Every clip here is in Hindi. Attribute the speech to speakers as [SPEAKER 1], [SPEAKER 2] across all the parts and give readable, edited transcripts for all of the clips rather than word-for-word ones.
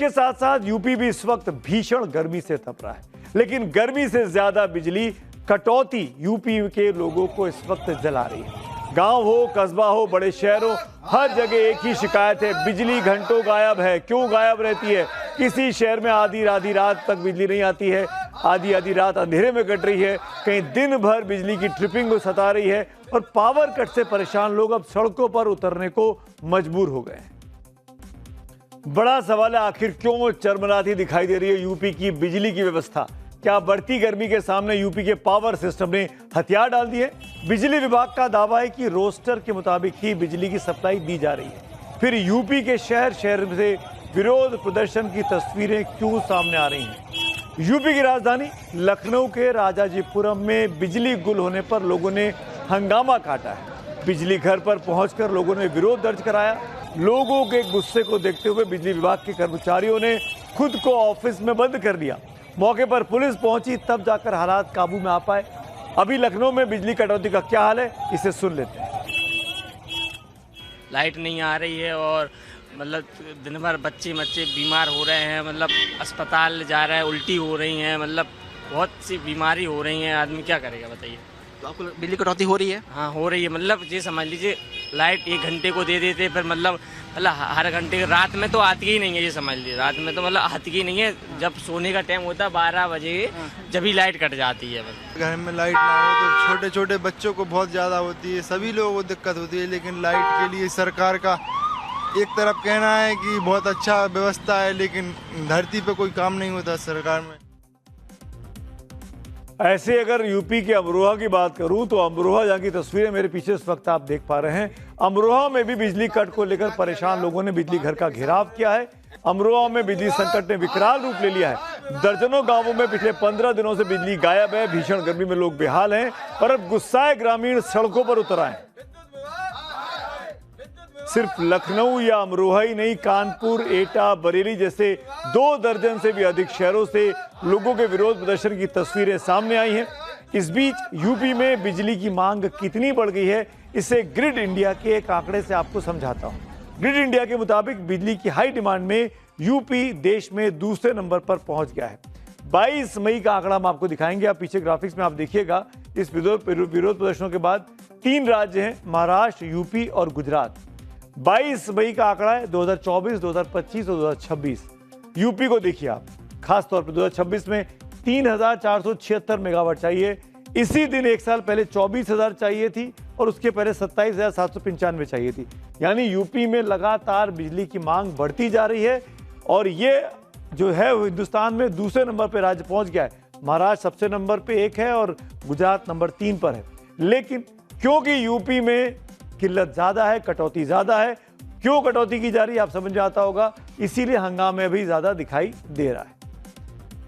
[SPEAKER 1] के साथ साथ यूपी भी इस वक्त भीषण गर्मी से तप रहा है, लेकिन गर्मी से ज्यादा बिजली कटौती यूपी के लोगों को इस वक्त जला रही है। गांव हो, कस्बा हो, बड़े शहर हो, हर जगह एक ही शिकायत है, बिजली घंटों गायब है। क्यों गायब रहती है? किसी शहर में आधी रात तक बिजली नहीं आती है, आधी रात अंधेरे में कट रही है, कहीं दिन भर बिजली की ट्रिपिंग को सता रही है और पावर कट से परेशान लोग अब सड़कों पर उतरने को मजबूर हो गए हैं। बड़ा सवाल है, आखिर क्यों चरमराती दिखाई दे रही है यूपी की बिजली की व्यवस्था? क्या बढ़ती गर्मी के सामने यूपी के पावर सिस्टम ने हथियार डाल दिए? बिजली विभाग का दावा है कि रोस्टर के मुताबिक ही बिजली की सप्लाई दी जा रही है। फिर यूपी के शहर शहर से विरोध प्रदर्शन की तस्वीरें क्यों सामने आ रही हैं? यूपी की राजधानी लखनऊ के राजाजीपुरम में बिजली गुल होने पर लोगों ने हंगामा काटा है। बिजली घर पर पहुंचकर लोगों ने विरोध दर्ज कराया। लोगों के गुस्से को देखते हुए बिजली विभाग के कर्मचारियों ने खुद को ऑफिस में बंद कर लिया। मौके पर पुलिस पहुंची, तब जाकर हालात काबू में आ पाए। अभी लखनऊ में बिजली कटौती का क्या हाल है, इसे सुन लेते हैं।
[SPEAKER 2] लाइट नहीं आ रही है और मतलब दिन भर बच्चे बीमार हो रहे हैं, मतलब अस्पताल जा रहे हैं, उल्टी हो रही हैं, मतलब बहुत सी बीमारी हो रही हैं। आदमी क्या करेगा बताइए?
[SPEAKER 3] तो आपको बिजली कटौती हो रही है?
[SPEAKER 2] हाँ हो रही है। मतलब ये समझ लीजिए लाइट 1 घंटे को दे देते, फिर मतलब हर घंटे, रात में तो आती ही नहीं है। ये समझ लीजिए रात में तो मतलब आती ही नहीं है। जब सोने का टाइम होता है 12 बजे, जब ही लाइट कट जाती है।
[SPEAKER 4] घर में लाइट ना हो तो छोटे छोटे बच्चों को बहुत ज़्यादा होती है, सभी लोगों को दिक्कत होती है। लेकिन लाइट के लिए सरकार का एक तरफ कहना है कि बहुत अच्छा व्यवस्था है, लेकिन धरती पे कोई काम नहीं होता सरकार में।
[SPEAKER 1] ऐसे अगर यूपी के अमरोहा की बात करूं तो अमरोहा जहां की तस्वीरें मेरे पीछे इस वक्त आप देख पा रहे हैं, अमरोहा में भी बिजली कट को लेकर परेशान लोगों ने बिजली घर का घेराव किया है। अमरोहा में बिजली संकट ने विकराल रूप ले लिया है। दर्जनों गांवों में पिछले 15 दिनों से बिजली गायब है। भीषण गर्मी में लोग बेहाल हैं और अब गुस्साए ग्रामीण सड़कों पर उतर आए। सिर्फ लखनऊ या अमरोहा ही नहीं, कानपुर, एटा, बरेली जैसे 2 दर्जन से भी अधिक शहरों से लोगों के विरोध प्रदर्शन की तस्वीरें सामने आई हैं। इस बीच यूपी में बिजली की मांग कितनी बढ़ गई है, इसे ग्रिड इंडिया के एक आंकड़े से आपको समझाता हूं। ग्रिड इंडिया के मुताबिक बिजली की हाई डिमांड में यूपी देश में दूसरे नंबर पर पहुंच गया है। 22 मई का आंकड़ा हम आपको दिखाएंगे। आप पीछे ग्राफिक्स में आप देखिएगा। इस विरोध प्रदर्शनों के बाद 3 राज्य हैं, महाराष्ट्र, यूपी और गुजरात। 22 मई का आंकड़ा है 2024, 2025 और 2026। यूपी को देखिए आप, खासतौर पर 2026 में 3476 मेगावाट चाहिए। इसी दिन एक साल पहले 24,000 चाहिए थी और उसके पहले 27,795 चाहिए थी। यानी यूपी में लगातार बिजली की मांग बढ़ती जा रही है और ये जो है हिंदुस्तान में दूसरे नंबर पर राज्य पहुंच गया है। महाराष्ट्र सबसे नंबर पे 1 है और गुजरात नंबर 3 पर है। लेकिन क्योंकि यूपी में किल्लत ज्यादा है, कटौती ज्यादा है, क्यों कटौती की जा रही है आप समझ में आता होगा, इसीलिए हंगामे भी ज्यादा दिखाई दे रहा है।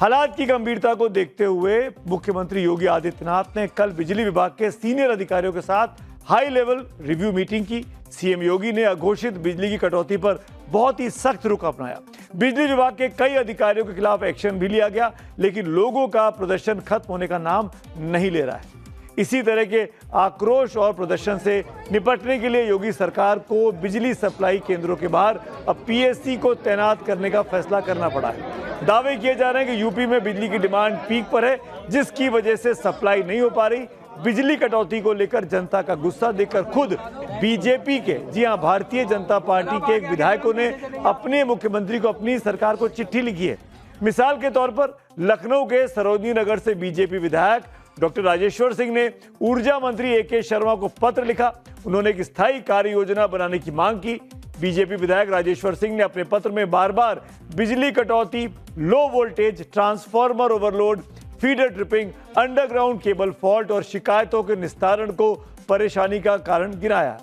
[SPEAKER 1] हालात की गंभीरता को देखते हुए मुख्यमंत्री योगी आदित्यनाथ ने कल बिजली विभाग के सीनियर अधिकारियों के साथ हाई लेवल रिव्यू मीटिंग की। सीएम योगी ने अघोषित बिजली की कटौती पर बहुत ही सख्त रुख अपनाया। बिजली विभाग के कई अधिकारियों के खिलाफ एक्शन भी लिया गया, लेकिन लोगों का प्रदर्शन खत्म होने का नाम नहीं ले रहा है। इसी तरह के आक्रोश और प्रदर्शन से निपटने के लिए योगी सरकार को बिजली सप्लाई केंद्रों के बाहर अब पीएससी को तैनात करने का फैसला करना पड़ा है। दावे किए जा रहे हैं कि यूपी में बिजली की डिमांड पीक पर है, जिसकी वजह से सप्लाई नहीं हो पा रही। बिजली कटौती को लेकर जनता का गुस्सा देखकर खुद बीजेपी के, जी हां, भारतीय जनता पार्टी के एक विधायकों ने अपने मुख्यमंत्री को अपनी सरकार को चिट्ठी लिखी है। मिसाल के तौर पर लखनऊ के सरोजनी नगर से बीजेपी विधायक डॉक्टर राजेश्वर सिंह ने ऊर्जा मंत्री एके शर्मा को पत्र लिखा। उन्होंने एक स्थायी कार्य योजना बनाने की मांग की। बीजेपी विधायक राजेश्वर सिंह ने अपने पत्र में बार बार बिजली कटौती, low voltage, transformer overload, feeder tripping, underground cable fault और शिकायतों के निस्तारण को परेशानी का कारण गिनाया।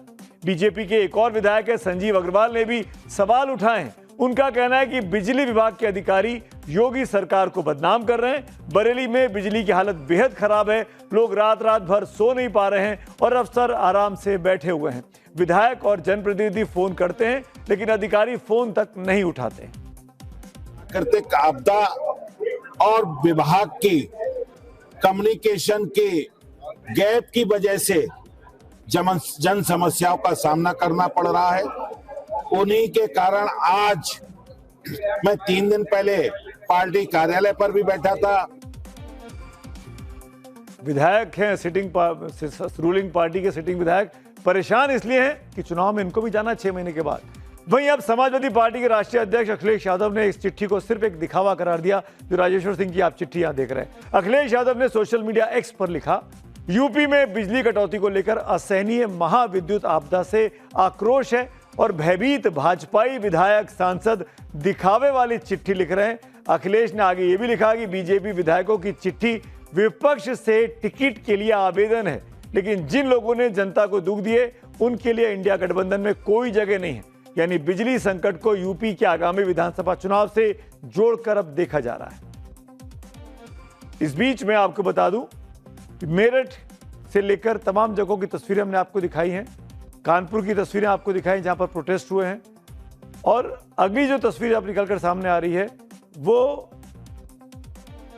[SPEAKER 1] बीजेपी के एक और विधायक है संजीव अग्रवाल ने भी सवाल उठाए। उनका कहना है कि बिजली विभाग के अधिकारी योगी सरकार को बदनाम कर रहे हैं। बरेली में बिजली की हालत बेहद खराब है, लोग रात भर सो नहीं पा रहे हैं और अफसर आराम से बैठे हुए हैं। विधायक और जनप्रतिनिधि फोन करते हैं, लेकिन अधिकारी फोन तक नहीं उठाते।
[SPEAKER 5] प्राकृतिक आपदा और विभाग की कम्युनिकेशन के गैप की वजह से जन समस्याओं का सामना करना पड़ रहा है। उन्हीं के कारण आज मैं 3 दिन पहले पार्टी कार्यालय पर भी बैठा था।
[SPEAKER 1] विधायक हैं रूलिंग पार्टी के सिटिंग विधायक परेशान इसलिए हैं कि चुनाव में इनको भी जाना 6 महीने के बाद। वहीं अब समाजवादी पार्टी के राष्ट्रीय अध्यक्ष अखिलेश यादव ने इस चिट्ठी को सिर्फ एक दिखावा करार दिया। जो राजेश्वर सिंह की आप चिट्ठी यहां देख रहे हैं, अखिलेश यादव ने सोशल मीडिया एक्स पर लिखा, यूपी में बिजली कटौती को लेकर असहनीय महाविद्युत आपदा से आक्रोश है और भयभीत भाजपाई विधायक सांसद दिखावे वाली चिट्ठी लिख रहे हैं। अखिलेश ने आगे ये भी लिखा कि बीजेपी विधायकों की चिट्ठी विपक्ष से टिकट के लिए आवेदन है, लेकिन जिन लोगों ने जनता को दुख दिए उनके लिए इंडिया गठबंधन में कोई जगह नहीं है। यानी बिजली संकट को यूपी के आगामी विधानसभा चुनाव से जोड़कर अब देखा जा रहा है। इस बीच मैं आपको बता दूं कि मेरठ से लेकर तमाम जगहों की तस्वीरें हमने आपको दिखाई हैं, कानपुर की तस्वीरें आपको दिखाई जहां पर प्रोटेस्ट हुए हैं, और अगली जो तस्वीर अब निकलकर सामने आ रही है वो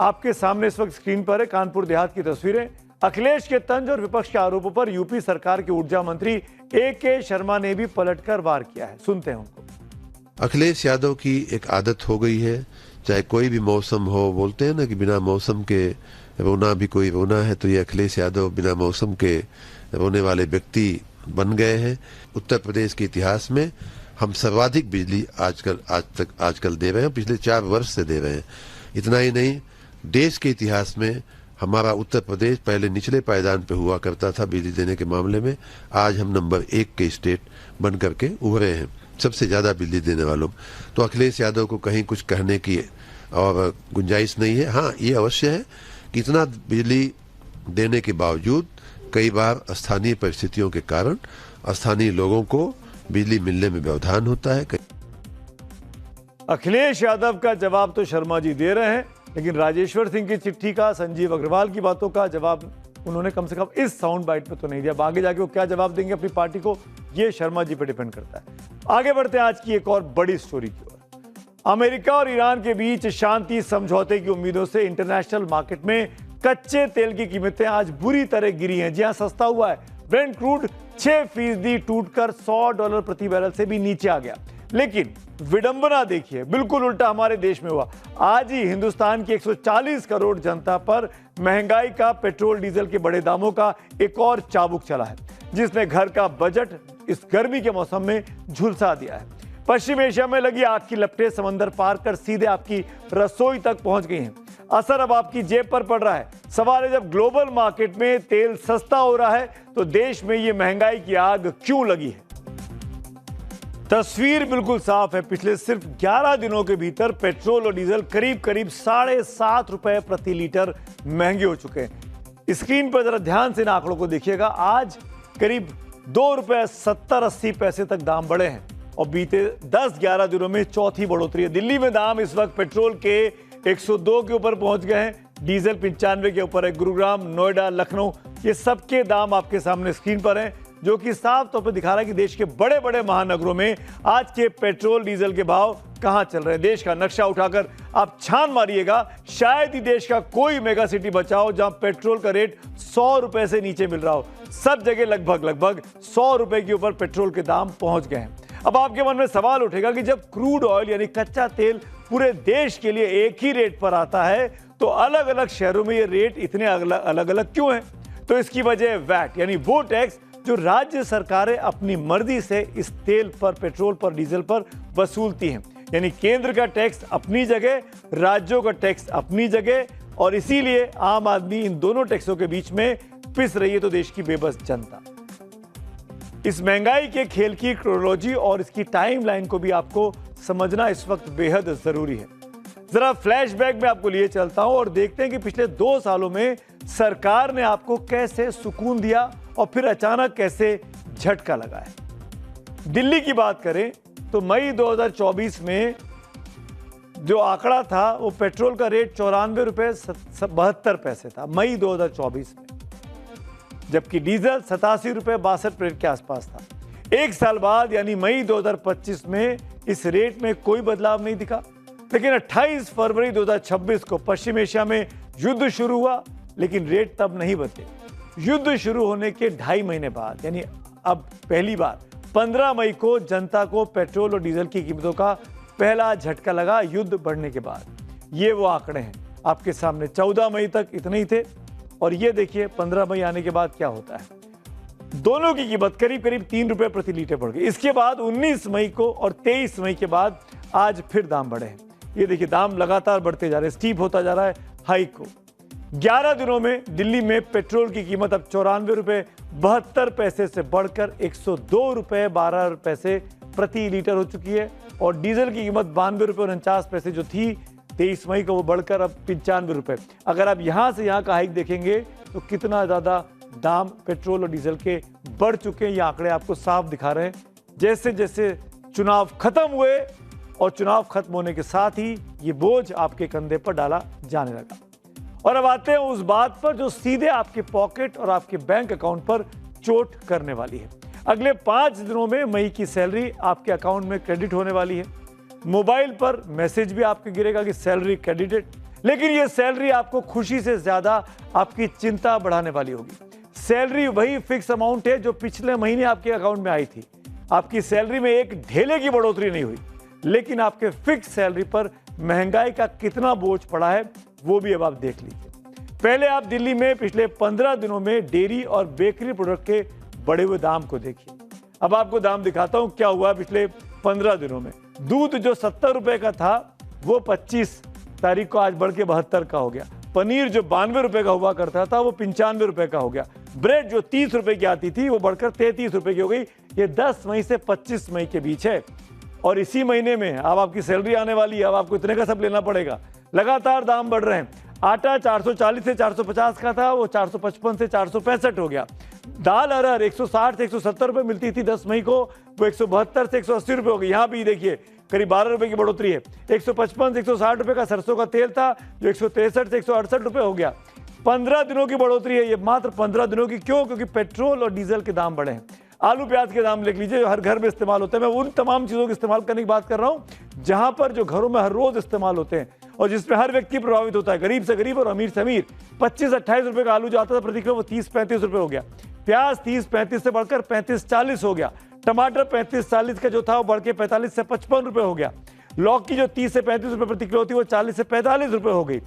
[SPEAKER 1] आपके सामने इस वक्त स्क्रीन पर है। कानपुर देहात की तस्वीरें। अखिलेश के तंज और विपक्ष के आरोपों पर यूपी सरकार के ऊर्जा मंत्री ए.के. शर्मा ने भी पलटकर वार किया है। सुनते हैं उनको।
[SPEAKER 6] अखिलेश यादव की एक आदत हो गई है, चाहे कोई भी मौसम हो, बोलते हैं ना कि बिना मौसम के रोना भी कोई रोना है, तो ये अखिलेश यादव बिना मौसम के रोने वाले व्यक्ति बन गए हैं। उत्तर प्रदेश के इतिहास में हम सर्वाधिक बिजली आजकल दे रहे हैं, पिछले 4 वर्ष से दे रहे हैं। इतना ही नहीं, देश के इतिहास में हमारा उत्तर प्रदेश पहले निचले पायदान पे हुआ करता था बिजली देने के मामले में, आज हम नंबर 1 के स्टेट बन करके उभरे हैं सबसे ज्यादा बिजली देने वालों। तो अखिलेश यादव को कहीं कुछ कहने की और गुंजाइश नहीं है। हाँ, ये अवश्य है कि इतना बिजली देने के बावजूद कई बार स्थानीय परिस्थितियों के कारण स्थानीय लोगों को बिजली मिलने में व्यवधान होता है।
[SPEAKER 1] अखिलेश यादव का जवाब तो शर्मा जी दे रहे हैं, लेकिन राजेश्वर सिंह की चिट्ठी का, संजीव अग्रवाल की बातों का जवाब उन्होंने कम से कम इस साउंड बाइट में तो नहीं दिया। आगे जाके वो क्या जवाब देंगे अपनी पार्टी को, ये शर्मा जी पर डिपेंड करता है। आगे बढ़ते हैं आज की एक और बड़ी स्टोरी की ओर। अमेरिका और ईरान के बीच शांति समझौते की उम्मीदों से इंटरनेशनल मार्केट में कच्चे तेल की कीमतें आज बुरी तरह गिरी हैं। जी हां, सस्ता हुआ है। ब्रेंट क्रूड 6% टूटकर $100 प्रति बैरल से भी नीचे आ गया। लेकिन विडंबना देखिए, बिल्कुल उल्टा हमारे देश में हुआ। आज ही हिंदुस्तान की 140 करोड़ जनता पर महंगाई का, पेट्रोल डीजल के बड़े दामों का एक और चाबुक चला है, जिसने घर का बजट इस गर्मी के मौसम में झुलसा दिया है। पश्चिम एशिया में लगी आग की लपटें समंदर पार कर सीधे आपकी रसोई तक पहुंच गई हैं। असर अब आपकी जेब पर पड़ रहा है। सवाल है, जब ग्लोबल मार्केट में तेल सस्ता हो रहा है तो देश में ये महंगाई की आग क्यों लगी है? तस्वीर बिल्कुल साफ है। पिछले सिर्फ 11 दिनों के भीतर पेट्रोल और डीजल करीब 7.5 रुपए प्रति लीटर महंगे हो चुके हैं। स्क्रीन पर जरा ध्यान से इन आंकड़ों को देखिएगा। आज करीब $2.70-80 तक दाम बढ़े हैं और बीते 10-11 दिनों में चौथी बढ़ोतरी है। दिल्ली में दाम इस वक्त पेट्रोल के 102 के ऊपर पहुंच गए हैं, डीजल 95 के ऊपर है। गुरुग्राम, नोएडा, लखनऊ, ये सबके दाम आपके सामने स्क्रीन पर हैं, जो कि साफ तौर पर दिखा रहा है कि देश के बड़े बड़े महानगरों में आज के पेट्रोल डीजल के भाव कहां चल रहे हैं। देश का नक्शा उठाकर आप छान मारिएगा, शायद ही देश का कोई मेगा सिटी बचा हो जहां पेट्रोल का रेट 100 रुपए से नीचे मिल रहा हो। सब जगह लगभग 100 रुपए के ऊपर पेट्रोल के दाम पहुंच गए हैं। अब आपके मन में सवाल उठेगा कि जब क्रूड ऑयल यानी कच्चा तेल पूरे देश के लिए एक ही रेट पर आता है तो अलग अलग शहरों में ये रेट इतने अलग अलग क्यों हैं? तो इसकी वजह वैट यानी वो टैक्स जो राज्य सरकारें अपनी मर्जी से इस तेल पर, पेट्रोल पर, डीजल पर वसूलती हैं। यानी केंद्र का टैक्स अपनी जगह, राज्यों का टैक्स अपनी जगह, और इसीलिए आम आदमी इन दोनों टैक्सों के बीच में पिस रही है तो देश की बेबस जनता। इस महंगाई के खेल की क्रोनोलॉजी और इसकी टाइमलाइन को भी आपको समझना इस वक्त बेहद जरूरी है। जरा फ्लैशबैक में आपको लिए चलता हूं और देखते हैं कि पिछले 2 सालों में सरकार ने आपको कैसे सुकून दिया और फिर अचानक कैसे झटका लगा है। दिल्ली की बात करें तो मई 2024 में जो आंकड़ा था वो पेट्रोल का रेट ₹94.72 था मई 2024 में, जबकि डीजल ₹87.62 के आसपास था। एक साल बाद यानी मई 2025 में इस रेट में कोई बदलाव नहीं दिखा। लेकिन 28 फरवरी 2026 को पश्चिम एशिया में युद्ध शुरू हुआ, लेकिन रेट तब नहीं बदले। युद्ध शुरू होने के 2.5 महीने बाद यानी अब पहली बार 15 मई को जनता को पेट्रोल और डीजल की कीमतों का पहला झटका लगा युद्ध बढ़ने के बाद। ये वो आंकड़े हैं आपके सामने। 14 मई तक इतने ही थे और ये देखिए 15 मई आने के बाद क्या होता है। दोनों की कीमत करीब करीब 3 रुपए प्रति लीटर बढ़ गई। इसके बाद 19 मई को और 23 मई के बाद आज फिर दाम बढ़े हैं। ये देखिए दाम लगातार बढ़ते जा रहे हैं, स्टीप होता जा रहा है हाइक को। 11 दिनों में दिल्ली में पेट्रोल की कीमत अब 94 रुपए 72 पैसे से बढ़कर 102 रुपए 12 पैसे प्रति लीटर हो चुकी है और डीजल की कीमत 92 रुपए 49 पैसे जो थी 23 मई को वो बढ़कर अब 95 रुपए। अगर आप यहां से यहां का हाइक देखेंगे तो कितना ज्यादा दाम पेट्रोल और डीजल के बढ़ चुके हैं, ये आंकड़े आपको साफ दिखा रहे हैं। जैसे जैसे चुनाव खत्म हुए और चुनाव खत्म होने के साथ ही ये बोझ आपके कंधे पर डाला जाने लगा। और अब आते हैं उस बात पर जो सीधे आपके पॉकेट और आपके बैंक अकाउंट पर चोट करने वाली है। अगले 5 दिनों में मई की सैलरी आपके अकाउंट में क्रेडिट होने वाली है। मोबाइल पर मैसेज भी आपके गिरेगा कि सैलरी क्रेडिटेड, लेकिन ये सैलरी आपको खुशी से ज्यादा आपकी चिंता बढ़ाने वाली होगी। सैलरी वही फिक्स अमाउंट है जो पिछले महीने आपके अकाउंट में आई थी। आपकी सैलरी में एक ढेले की बढ़ोतरी नहीं हुई, लेकिन आपके फिक्स सैलरी पर महंगाई का कितना बोझ पड़ा है वो भी अब आप देख लीजिए। पहले आप दिल्ली में पिछले 15 दिनों में डेयरी और बेकरी प्रोडक्ट के बढ़े हुए दाम को देखिए। अब आपको दाम दिखाता हूं क्या हुआ पिछले 15 दिनों में। दूध जो 70 रुपए का था वो 25 तारीख को आज बढ़ के 72 का हो गया। पनीर जो 92 रुपए का हुआ करता था वो 95 रुपए का हो गया। ब्रेड जो 30 रुपए की आती थी वो बढ़कर 33 रुपए की हो गई। ये 10 मई से 25 मई के बीच है और इसी महीने में अब आपकी सैलरी आने वाली है। अब आपको इतने का सब लेना पड़ेगा। लगातार दाम बढ़ रहे हैं। आटा 440 से 450 का था वो 455 से 465 हो गया। दाल अरहर 160 से 170 रुपए मिलती थी 10 मई को, वो 172 से 180 रुपए हो गई। यहाँ भी देखिए करीब 12 रुपए की बढ़ोतरी है। 155 से 160 रुपए का सरसों का तेल था जो 163 से 168 रुपए हो गया। 15 दिनों की बढ़ोतरी है ये, मात्र 15 दिनों की। क्यों? क्योंकि पेट्रोल और डीजल के दाम बढ़े हैं। आलू प्याज के दाम लिख लीजिए जो हर घर में इस्तेमाल होते हैं। मैं उन तमाम चीजों के इस्तेमाल करने की बात कर रहा हूं जहां पर जो घरों में हर रोज इस्तेमाल होते हैं और जिसमें हर व्यक्ति प्रभावित होता है, गरीब से गरीब और अमीर से अमीर। 25-28 रुपए का आलू जो आता था प्रति किलो वो 30-35 रुपए हो गया। प्याज 30-35 से बढ़कर 35-40 हो गया। टमाटर 35-40 का जो था वो बढ़ के 45 से 55 रुपए हो गया। लौकी जो 30 से 35 रुपए प्रति किलो थी वो 40 से 45 रुपए हो गई।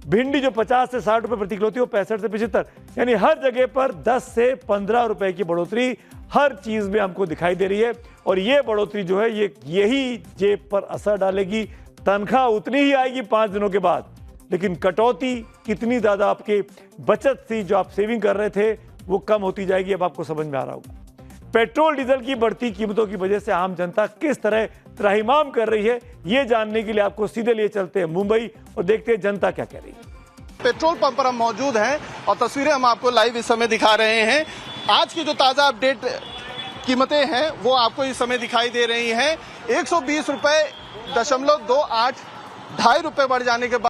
[SPEAKER 1] भिंडी जो 50 से 60 रुपए प्रति किलो थी वो 65 से 75। यानी हर जगह पर 10 से 15 रुपए की बढ़ोतरी हर चीज में हमको दिखाई दे रही है और ये बढ़ोतरी जो है यही जेब पर असर डालेगी। तनख्वाह उतनी ही आएगी 5 दिनों के बाद, लेकिन कटौती कितनी ज्यादा आपके बचत थी जो आप सेविंग कर रहे थे वो कम होती जाएगी। अब आपको समझ में आ रहा होगा पेट्रोल डीजल की बढ़ती कीमतों की वजह से आम जनता किस तरह त्राहिमाम कर रही है। ये जानने के लिए आपको सीधे लिए चलते हैं मुंबई और देखते हैं जनता क्या कह रही है।
[SPEAKER 7] पेट्रोल पंप पर हम मौजूद हैं और तस्वीरें हम आपको लाइव इस समय दिखा रहे हैं। आज की जो ताजा अपडेट कीमतें हैं वो आपको इस समय दिखाई दे रही हैं। 120 रुपए 0.28 2.5 रुपए बढ़ जाने के बाद